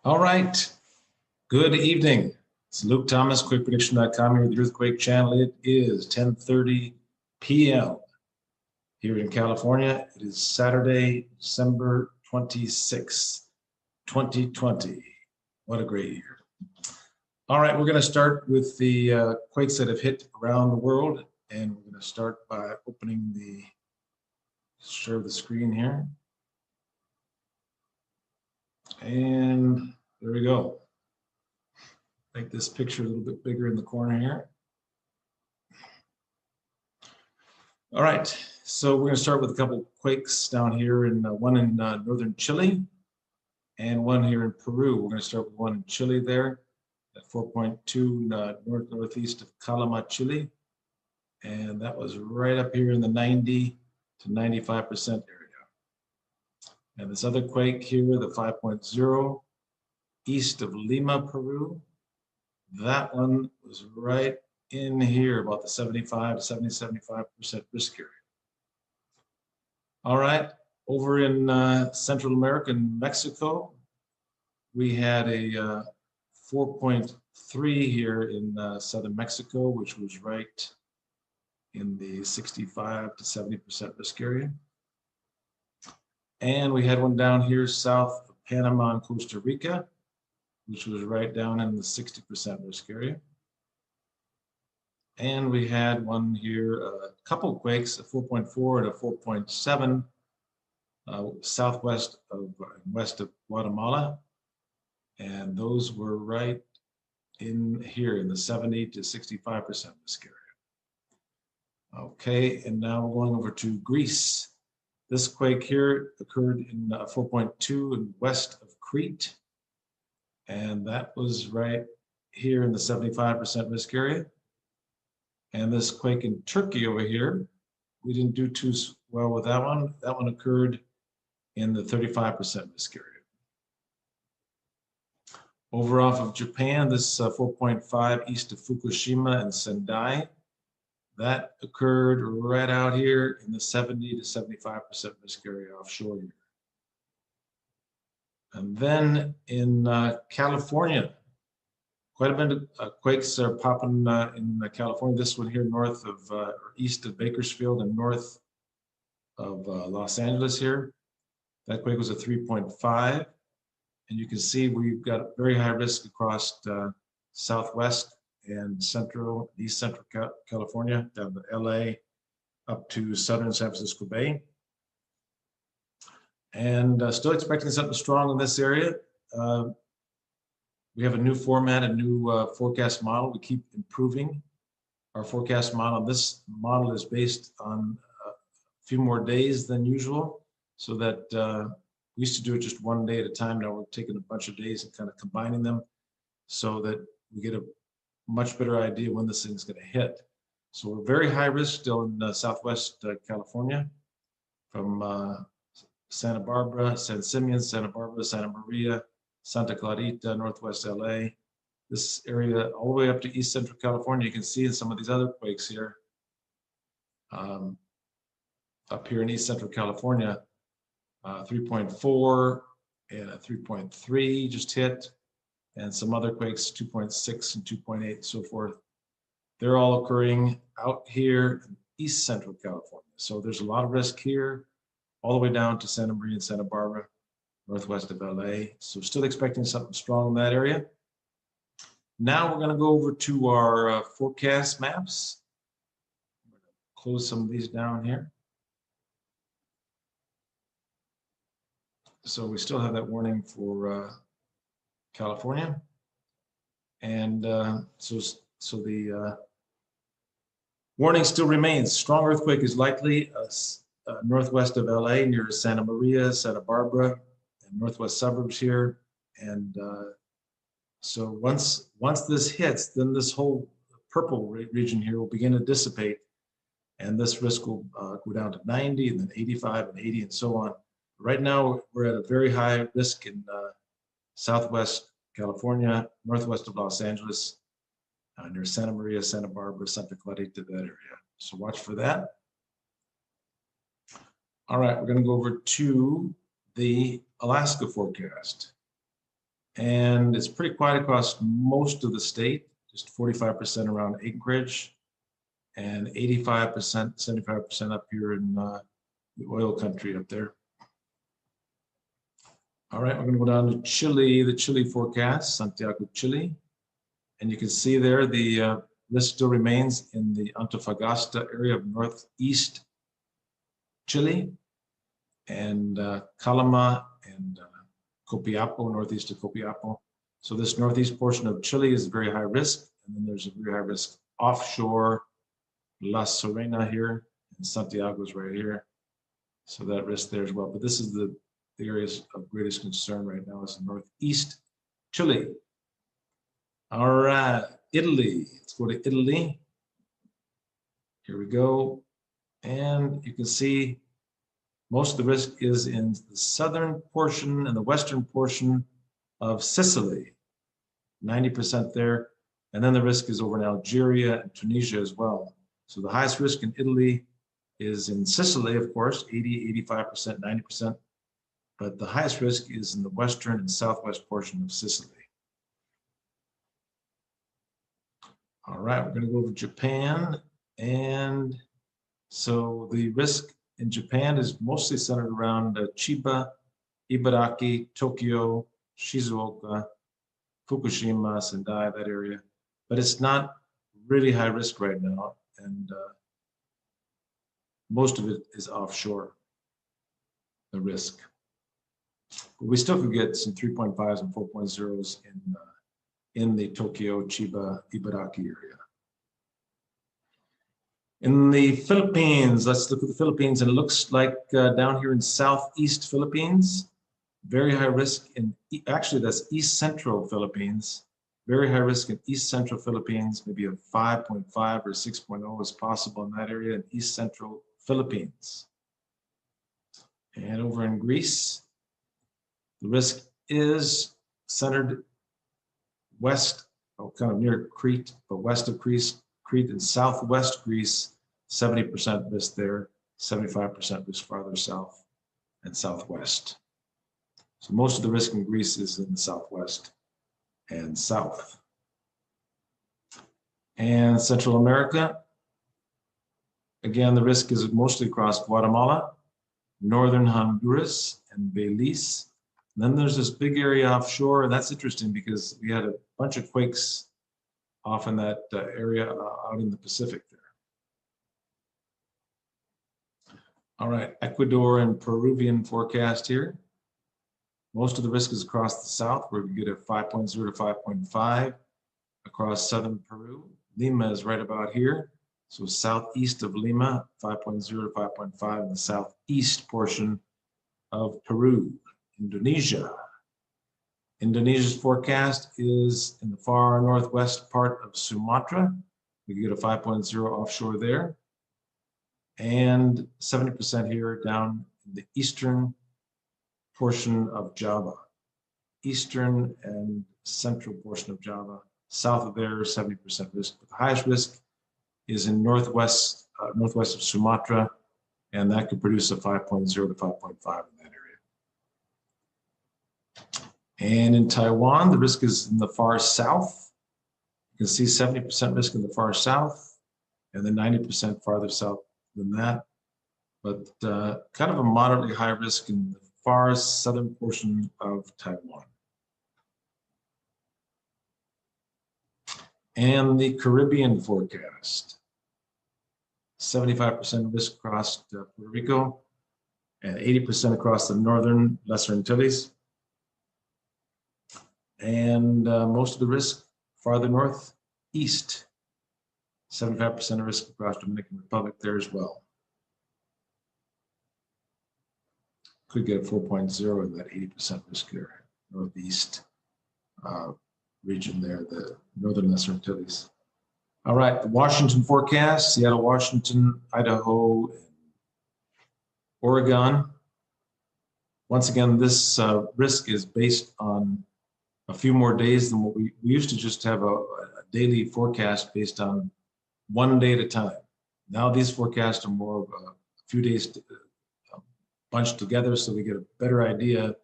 All right. Good evening. It's Luke Thomas, QuakePrediction.com here with the Earthquake Channel. It is 10:30 p.m. here in California. It is Saturday, December 26th, 2020. What a great year. All right, we're going to start with the quakes that have hit around the world. And we're going to start by opening share the screen here. And there we go. Make this picture a little bit bigger in the corner here. All right, so we're going to start with a couple quakes down here, one in northern Chile and one here in Peru. We're going to start with one in Chile there at 4.2 northeast of Calama, Chile. And that was right up here in the 90 to 95% area. And this other quake here, the 5.0 east of Lima, Peru. That one was right in here, about the 75 to 75% risk area. All right, over in Central America and Mexico, we had a 4.3 here in southern Mexico, which was right in the 65 to 70% risk area. And we had one down here south of Panama and Costa Rica, which was right down in the 60% risk area. And we had one here, a couple quakes, a 4.4 and a 4.7, southwest of west of Guatemala. And those were right in here in the 70 to 65% risk area. Okay, and now we're going over to Greece. This quake here occurred in 4.2 in west of Crete. And that was right here in the 75% risk area. And this quake in Turkey over here, we didn't do too well with that one. That one occurred in the 35% risk area. Over off of Japan, this 4.5 east of Fukushima and Sendai, that occurred right out here in the 70 to 75% risk area offshore here. And then in California, quite a bit of quakes are popping in California. This one here north of, or east of Bakersfield and north of Los Angeles here. That quake was a 3.5. And you can see we've got very high risk across southwest and east central California, down to LA, up to southern San Francisco Bay. And still expecting something strong in this area. We have a new format, a new forecast model. We keep improving our forecast model. This model is based on a few more days than usual, so that we used to do it just one day at a time. Now we're taking a bunch of days and kind of combining them so that we get a much better idea when this thing's going to hit. So we're very high risk still in southwest California, from Santa Barbara, San Simeon, Santa Barbara, Santa Maria, Santa Clarita, northwest LA. This area all the way up to east central California. You can see in some of these other quakes here, up here in east central California, 3.4 and a 3.3 just hit, and some other quakes, 2.6 and 2.8 and so forth. They're all occurring out here in east central California. So there's a lot of risk here, all the way down to Santa Maria and Santa Barbara, northwest of LA. So still expecting something strong in that area. Now we're going to go over to our forecast maps. I'm going to close some of these down here. So we still have that warning for California. And so the warning still remains. Strong earthquake is likely northwest of LA near Santa Maria, Santa Barbara, and northwest suburbs here. And so once this hits, then this whole purple region here will begin to dissipate. And this risk will go down to 90 and then 85 and 80 and so on. Right now, we're at a very high risk in southwest California, northwest of Los Angeles, near Santa Maria, Santa Barbara, Santa Clarita, that area. So watch for that. All right, we're going to go over to the Alaska forecast. And it's pretty quiet across most of the state, just 45% around Anchorage, and 85%, 75% up here in the oil country up there. All right, we're going to go down to Chile, the Chile forecast, Santiago, Chile. And you can see there the risk still remains in the Antofagasta area of northeast Chile, and Calama and Copiapo, northeast of Copiapo. So this northeast portion of Chile is very high risk, and then there's a very high risk offshore, La Serena here, and Santiago's right here. So that risk there as well. But this is the areas of greatest concern right now is northeast Chile. All right, Italy. Let's go to Italy. Here we go. And you can see most of the risk is in the southern portion and the western portion of Sicily, 90% there. And then the risk is over in Algeria and Tunisia as well. So the highest risk in Italy is in Sicily, of course, 80, 85%, 90%. But the highest risk is in the western and southwest portion of Sicily. All right, we're going to go over Japan. And so the risk in Japan is mostly centered around Chiba, Ibaraki, Tokyo, Shizuoka, Fukushima, Sendai, that area. But it's not really high risk right now. And most of it is offshore, the risk. But we still could get some 3.5s and 4.0s in the Tokyo, Chiba, Ibaraki area. In the Philippines, let's look at the Philippines, and it looks like down here in southeast Philippines, very high risk in, actually that's east central Philippines, very high risk in east central Philippines, maybe a 5.5 or 6.0 is possible in that area in east central Philippines. And over in Greece, the risk is centered west, kind of near Crete, but west of Crete and southwest Greece, 70% risk there, 75% risk farther south and southwest. So most of the risk in Greece is in the southwest and south. And Central America, again, the risk is mostly across Guatemala, northern Honduras, and Belize. And then there's this big area offshore, and that's interesting because we had a bunch of quakes off in that area out in the Pacific there. All right, Ecuador and Peruvian forecast here. Most of the risk is across the south, where we get a 5.0 to 5.5 across southern Peru. Lima is right about here. So southeast of Lima, 5.0 to 5.5 in the southeast portion of Peru. Indonesia. Indonesia's forecast is in the far northwest part of Sumatra. We get a 5.0 offshore there. And 70% here down in the eastern portion of Java. Eastern and central portion of Java. South of there, 70% risk. But the highest risk is in northwest of Sumatra, and that could produce a 5.0 to 5.5 in that area. And in Taiwan, the risk is in the far south. You can see 70% risk in the far south, and then 90% farther south than that. But kind of a moderately high risk in the far southern portion of Taiwan. And the Caribbean forecast. 75% risk across Puerto Rico, and 80% across the northern Lesser Antilles. And most of the risk farther northeast, 75% of risk across Dominican Republic there as well. Could get a 4.0 in that 80% risk there, northeast region there, the northern Lesser Antilles. All right, the Washington forecast, Seattle, Washington, Idaho, and Oregon. Once again, this risk is based on a few more days than what we used to just have a daily forecast based on 1 day at a time. Now these forecasts are more of a few days bunched together, so we get a better idea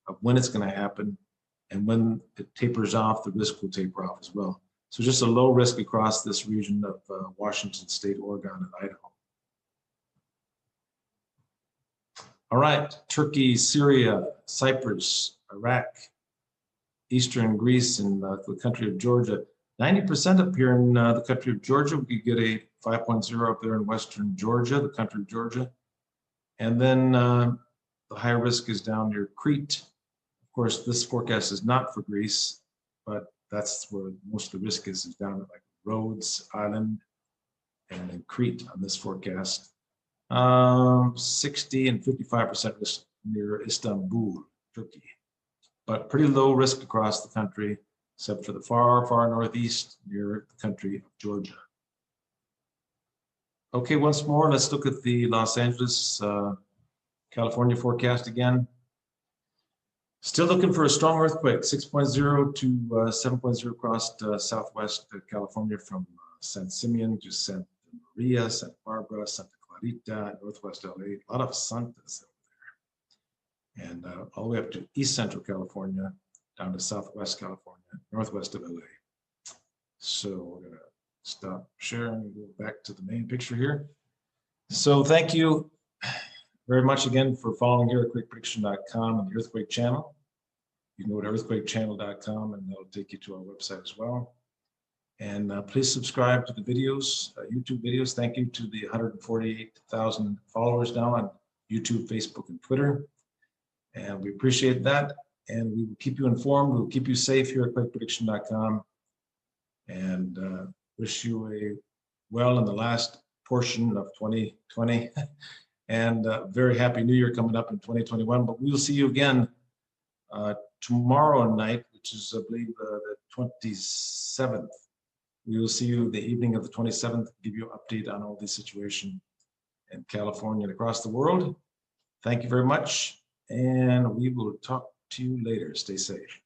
of when it's going to happen And when it tapers off, the risk will taper off as well. So just a low risk across this region of Washington State, Oregon, and Idaho. All right, Turkey, Syria, Cyprus, Iraq, Eastern Greece, and the country of Georgia. 90% up here in the country of Georgia. We could get a 5.0 up there in Western Georgia, the country of Georgia. And then the high risk is down near Crete. Of course, this forecast is not for Greece, but that's where most of the risk is down at like Rhodes Island and in Crete on this forecast. 60 and 55% risk near Istanbul, Turkey. But pretty low risk across the country, except for the far, far northeast near the country of Georgia. Okay, once more, let's look at the Los Angeles, California forecast again. Still looking for a strong earthquake, 6.0 to 7.0 across southwest California from San Simeon to Santa Maria, Santa Barbara, Santa Clarita, northwest LA, a lot of Santas over there. And all the way up to east central California, down to southwest California, northwest of LA. So we're going to stop sharing and go back to the main picture here. So thank you very much again for following here at QuakePrediction.com and the Earthquake Channel. You can go to earthquakechannel.com and that'll take you to our website as well. And please subscribe to the videos, YouTube videos. Thank you to the 148,000 followers now on YouTube, Facebook, and Twitter. And we appreciate that. And we will keep you informed. We'll keep you safe here at QuakePrediction.com. And wish you a well in the last portion of 2020. And very happy New Year coming up in 2021. But we will see you again tomorrow night, which is, I believe, the 27th. We will see you the evening of the 27th, give you an update on all the situation in California and across the world. Thank you very much, and we will talk to you later. Stay safe.